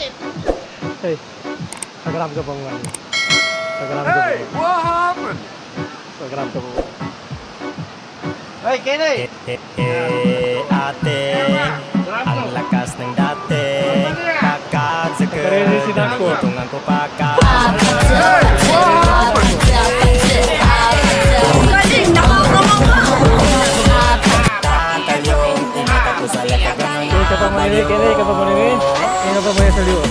Hey, nag-grab ka pa mo. Hey, what happened? Nag-grab ka po. Hey, Kenny! Ate, ang lakas ng dati. Kakadsagan, itungan ko pa ka. Hey, what happened? Kenny ka pa mo nini. Kenny ka pa mo sa liwa.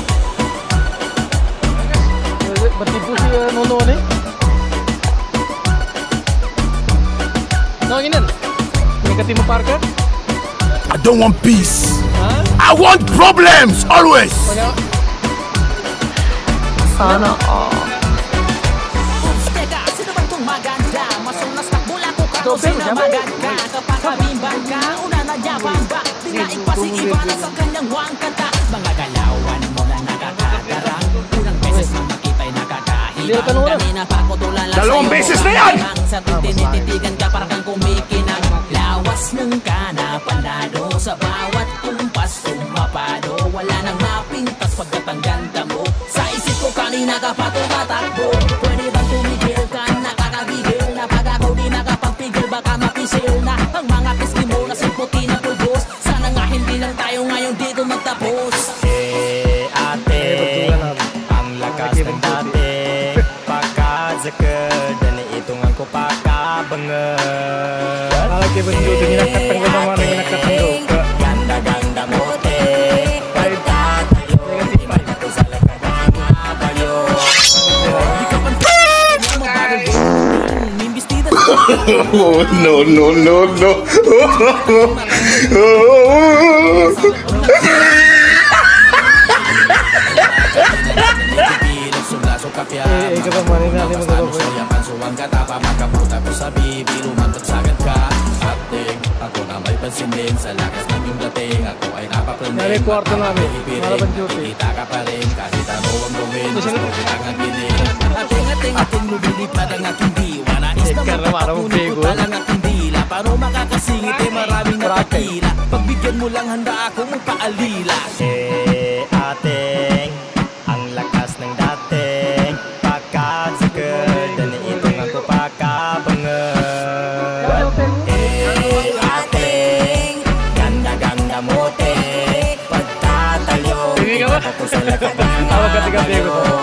Ba't di po si Nono ni? No, ginan. May katimo parka? I don't want peace. Ha? I want problems always. Sana Sino bang itong maganda? Masunas takbula ko ka kung sino maganda. Kapag kabimbang ka, una na dyapan ba? Di na ipasigiba na sa kanyang huwang kanta. Mga galawan mo na nakakadarang. Unang beses na makita'y nakakahibang. Kanina pa ko tulan lang sa'yo. 2 beses na yan! Sa tinititigan ka parang kang kumikinang. Lawas ng kana panado. Sa bawat kumpas sumapado. Wala nang mapintas pagkat ang ganda mo. Sa isip ko kanina ka pa tumatakbo. Pwede bang tumigil ka? Nakakagigil na pag ako di nakapagpigil. Baka mapisil na ang mga pisngi mo na simputi na pulbos. Sana nga hindi lang tayo ngayon dito magtapos. Ate, ang lakas ng dati. Pakadzakad, dani itungan ko pa kabangan. Lalaki ba nyo? Tingin nakatang ka naman ang nakatang ka. Ganda-ganda mo, te. Pagkatayo, di man ito sa lagkadang mabayo. Di ka pantayin ang mabagal. Mimbistida Oh, no, no, no, no. Ikaw pa mo nini. Hindi mo ka po. Suwang katapa, makaputa ko sa bibi. Lumantot sagad ka. Acting, ako na may pansin din. Sa lakas ng iyong dating, ako ay napapraning. Nari kwarto namin. Malaban duty. Kita ka pa rin, kahit ano ang gawin. Ito sila. Gusto kitang agiling. Ating lumilipad ang aking diwa. Nais na magpapatunod ko talang aking dila. Paano makakasingit eh maraming nakakila. Pagbigyan mo lang handa ako magpaalila. Ate, ang lakas ng dating. Pakadzakad, dani itungan ko pa kabangan. Ate, ganda-ganda mo, te. Pagtatalyo, Hindi ka ba? ako sa lagkadang Tawag ka tiga-tiga ko.